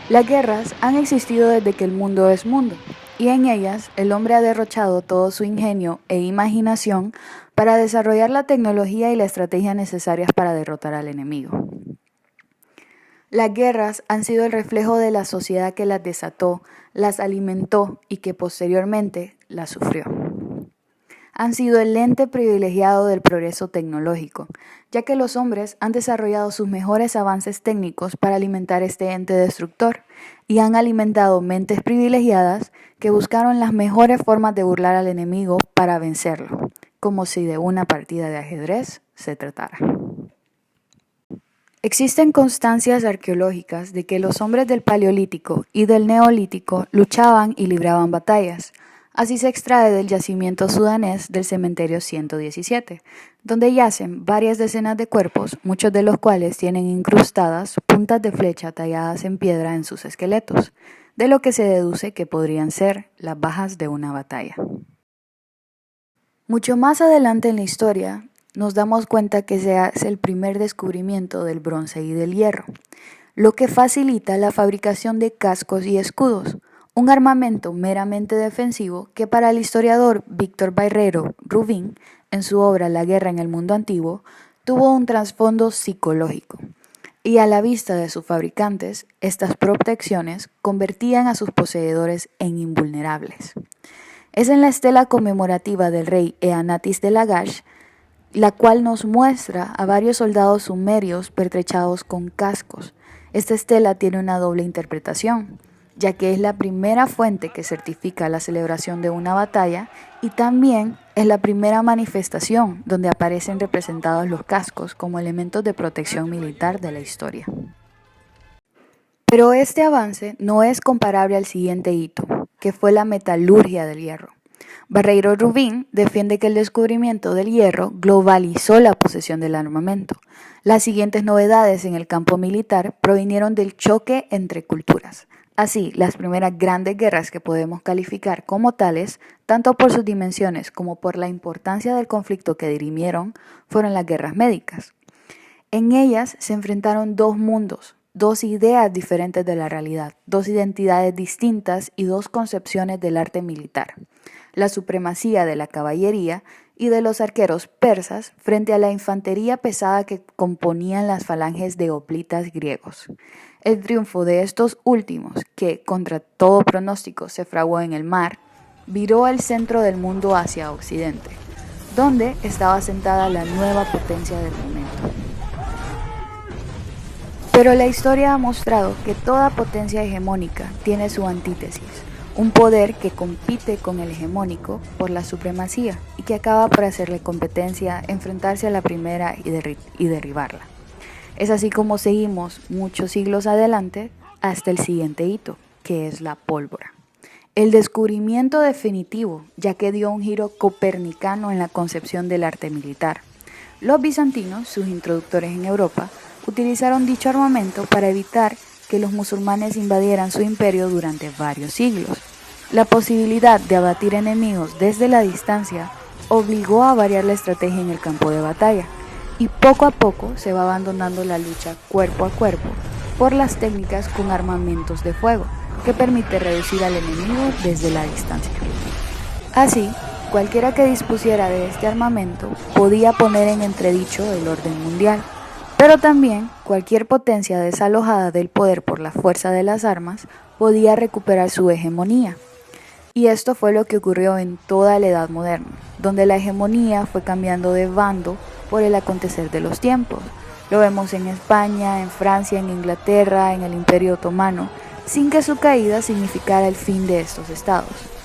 Las guerras han existido desde que el mundo es mundo, y en ellas el hombre ha derrochado todo su ingenio e imaginación para desarrollar la tecnología y la estrategia necesarias para derrotar al enemigo. Las guerras han sido el reflejo de la sociedad que las desató, las alimentó y que posteriormente las sufrió. Han sido el ente privilegiado del progreso tecnológico, ya que los hombres han desarrollado sus mejores avances técnicos para alimentar este ente destructor y han alimentado mentes privilegiadas que buscaron las mejores formas de burlar al enemigo para vencerlo, como si de una partida de ajedrez se tratara. Existen constancias arqueológicas de que los hombres del Paleolítico y del Neolítico luchaban y libraban batallas. Así se extrae del yacimiento sudanés del cementerio 117, donde yacen varias decenas de cuerpos, muchos de los cuales tienen incrustadas puntas de flecha talladas en piedra en sus esqueletos, de lo que se deduce que podrían ser las bajas de una batalla. Mucho más adelante en la historia, nos damos cuenta que se hace el primer descubrimiento del bronce y del hierro, lo que facilita la fabricación de cascos y escudos, un armamento meramente defensivo que para el historiador Víctor Barrero Rubín, en su obra La guerra en el mundo antiguo, tuvo un trasfondo psicológico. Y a la vista de sus fabricantes, estas protecciones convertían a sus poseedores en invulnerables. Es en la estela conmemorativa del rey Eanatis de Lagash, la cual nos muestra a varios soldados sumerios pertrechados con cascos. Esta estela tiene una doble interpretación, ya que es la primera fuente que certifica la celebración de una batalla y también es la primera manifestación donde aparecen representados los cascos como elementos de protección militar de la historia. Pero este avance no es comparable al siguiente hito, que fue la metalurgia del hierro. Barreiro Rubín defiende que el descubrimiento del hierro globalizó la posesión del armamento. Las siguientes novedades en el campo militar provinieron del choque entre culturas. Así, las primeras grandes guerras que podemos calificar como tales, tanto por sus dimensiones como por la importancia del conflicto que dirimieron, fueron las guerras médicas. En ellas se enfrentaron dos mundos, dos ideas diferentes de la realidad, dos identidades distintas y dos concepciones del arte militar. La supremacía de la caballería y de los arqueros persas frente a la infantería pesada que componían las falanges de hoplitas griegos. El triunfo de estos últimos, que contra todo pronóstico se fraguó en el mar, viró el centro del mundo hacia Occidente, donde estaba sentada la nueva potencia del momento. Pero la historia ha mostrado que toda potencia hegemónica tiene su antítesis, un poder que compite con el hegemónico por la supremacía y que acaba por hacerle competencia, enfrentarse a la primera y derribarla. Es así como seguimos muchos siglos adelante hasta el siguiente hito, que es la pólvora. El descubrimiento definitivo, ya que dio un giro copernicano en la concepción del arte militar. Los bizantinos, sus introductores en Europa, utilizaron dicho armamento para evitar que los musulmanes invadieran su imperio durante varios siglos. La posibilidad de abatir enemigos desde la distancia obligó a variar la estrategia en el campo de batalla, y poco a poco se va abandonando la lucha cuerpo a cuerpo por las técnicas con armamentos de fuego, que permite reducir al enemigo desde la distancia. Así, cualquiera que dispusiera de este armamento podía poner en entredicho el orden mundial. Pero también cualquier potencia desalojada del poder por la fuerza de las armas podía recuperar su hegemonía. Y esto fue lo que ocurrió en toda la Edad Moderna, donde la hegemonía fue cambiando de bando por el acontecer de los tiempos. Lo vemos en España, en Francia, en Inglaterra, en el Imperio Otomano, sin que su caída significara el fin de estos estados.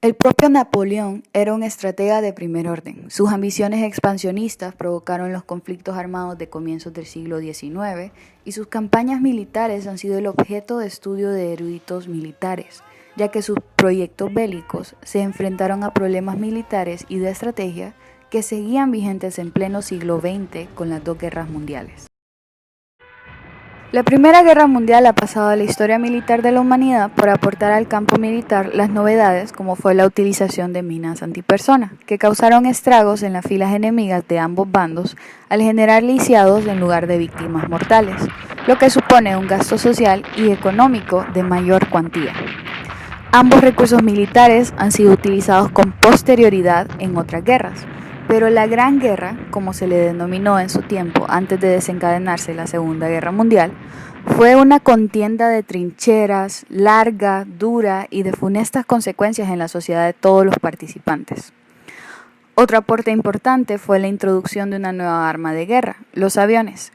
El propio Napoleón era un estratega de primer orden. Sus ambiciones expansionistas provocaron los conflictos armados de comienzos del siglo XIX y sus campañas militares han sido el objeto de estudio de eruditos militares, ya que sus proyectos bélicos se enfrentaron a problemas militares y de estrategia que seguían vigentes en pleno siglo XX con las dos guerras mundiales. La Primera Guerra Mundial ha pasado a la historia militar de la humanidad por aportar al campo militar las novedades como fue la utilización de minas antipersona, que causaron estragos en las filas enemigas de ambos bandos al generar lisiados en lugar de víctimas mortales, lo que supone un gasto social y económico de mayor cuantía. Ambos recursos militares han sido utilizados con posterioridad en otras guerras, pero la Gran Guerra, como se le denominó en su tiempo antes de desencadenarse la Segunda Guerra Mundial, fue una contienda de trincheras, larga, dura y de funestas consecuencias en la sociedad de todos los participantes. Otro aporte importante fue la introducción de una nueva arma de guerra, los aviones.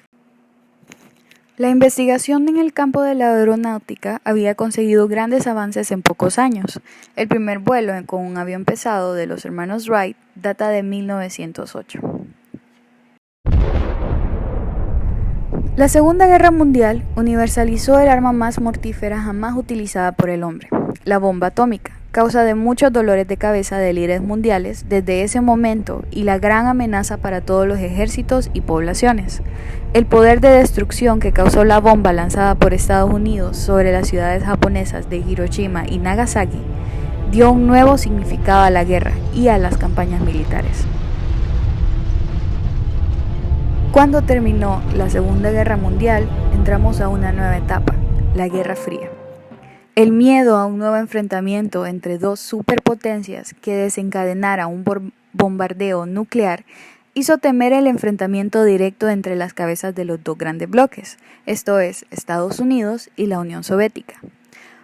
La investigación en el campo de la aeronáutica había conseguido grandes avances en pocos años. El primer vuelo con un avión pesado de los hermanos Wright data de 1908. La Segunda Guerra Mundial universalizó el arma más mortífera jamás utilizada por el hombre, la bomba atómica, causa de muchos dolores de cabeza de líderes mundiales desde ese momento y la gran amenaza para todos los ejércitos y poblaciones. El poder de destrucción que causó la bomba lanzada por Estados Unidos sobre las ciudades japonesas de Hiroshima y Nagasaki dio un nuevo significado a la guerra y a las campañas militares. Cuando terminó la Segunda Guerra Mundial, entramos a una nueva etapa, la Guerra Fría. El miedo a un nuevo enfrentamiento entre dos superpotencias que desencadenara un bombardeo nuclear hizo temer el enfrentamiento directo entre las cabezas de los dos grandes bloques, esto es, Estados Unidos y la Unión Soviética.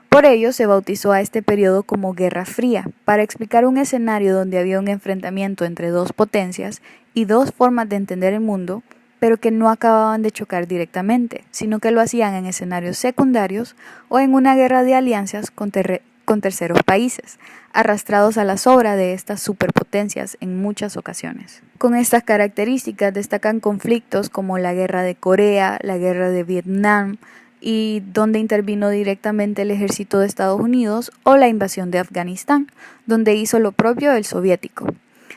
Por ello se bautizó a este periodo como Guerra Fría, para explicar un escenario donde había un enfrentamiento entre dos potencias y dos formas de entender el mundo, pero que no acababan de chocar directamente, sino que lo hacían en escenarios secundarios o en una guerra de alianzas con terceros países, arrastrados a la sobra de estas superpotencias en muchas ocasiones. Con estas características destacan conflictos como la Guerra de Corea, la Guerra de Vietnam, y donde intervino directamente el ejército de Estados Unidos, o la invasión de Afganistán, donde hizo lo propio el soviético.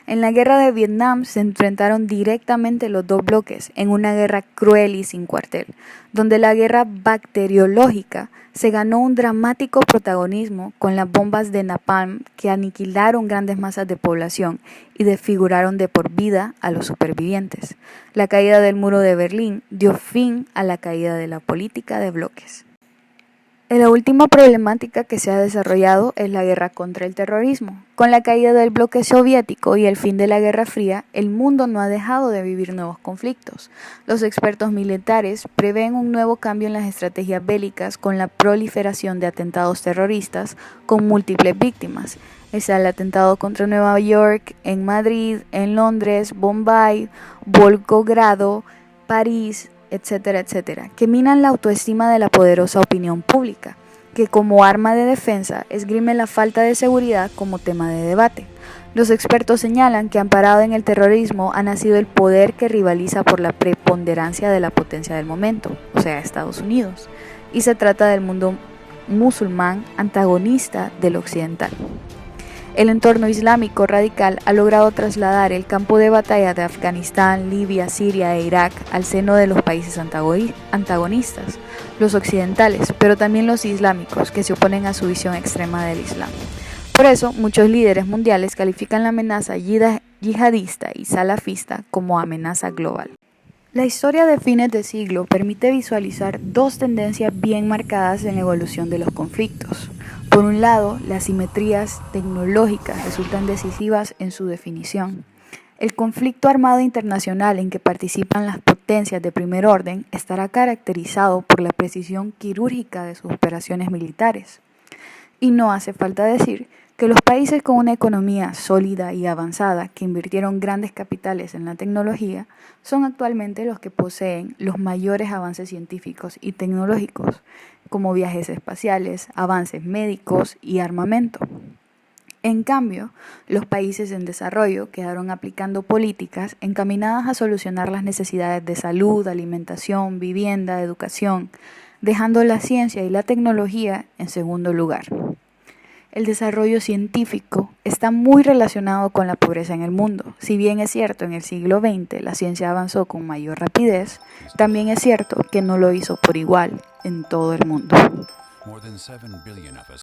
En la guerra de Vietnam se enfrentaron directamente los dos bloques en una guerra cruel y sin cuartel, donde la guerra bacteriológica se ganó un dramático protagonismo con las bombas de napalm que aniquilaron grandes masas de población y desfiguraron de por vida a los supervivientes. La caída del muro de Berlín dio fin a la caída de la política de bloques. La última problemática que se ha desarrollado es la guerra contra el terrorismo. Con la caída del bloque soviético y el fin de la Guerra Fría, el mundo no ha dejado de vivir nuevos conflictos. Los expertos militares prevén un nuevo cambio en las estrategias bélicas con la proliferación de atentados terroristas con múltiples víctimas. Está el atentado contra Nueva York, en Madrid, en Londres, Bombay, Volgogrado, París, etcétera, etcétera, que minan la autoestima de la poderosa opinión pública, que como arma de defensa esgrime la falta de seguridad como tema de debate. Los expertos señalan que amparado en el terrorismo ha nacido el poder que rivaliza por la preponderancia de la potencia del momento, o sea, Estados Unidos, y se trata del mundo musulmán antagonista del occidental. El entorno islámico radical ha logrado trasladar el campo de batalla de Afganistán, Libia, Siria e Irak al seno de los países antagonistas, los occidentales, pero también los islámicos, que se oponen a su visión extrema del Islam. Por eso, muchos líderes mundiales califican la amenaza yihadista y salafista como amenaza global. La historia de fines de siglo permite visualizar dos tendencias bien marcadas en la evolución de los conflictos. Por un lado, las simetrías tecnológicas resultan decisivas en su definición. El conflicto armado internacional en que participan las potencias de primer orden estará caracterizado por la precisión quirúrgica de sus operaciones militares. Y no hace falta decir que los países con una economía sólida y avanzada que invirtieron grandes capitales en la tecnología son actualmente los que poseen los mayores avances científicos y tecnológicos, como viajes espaciales, avances médicos y armamento. En cambio, los países en desarrollo quedaron aplicando políticas encaminadas a solucionar las necesidades de salud, alimentación, vivienda, educación, dejando la ciencia y la tecnología en segundo lugar. El desarrollo científico está muy relacionado con la pobreza en el mundo. Si bien es cierto, en el siglo XX la ciencia avanzó con mayor rapidez, también es cierto que no lo hizo por igual en todo el mundo.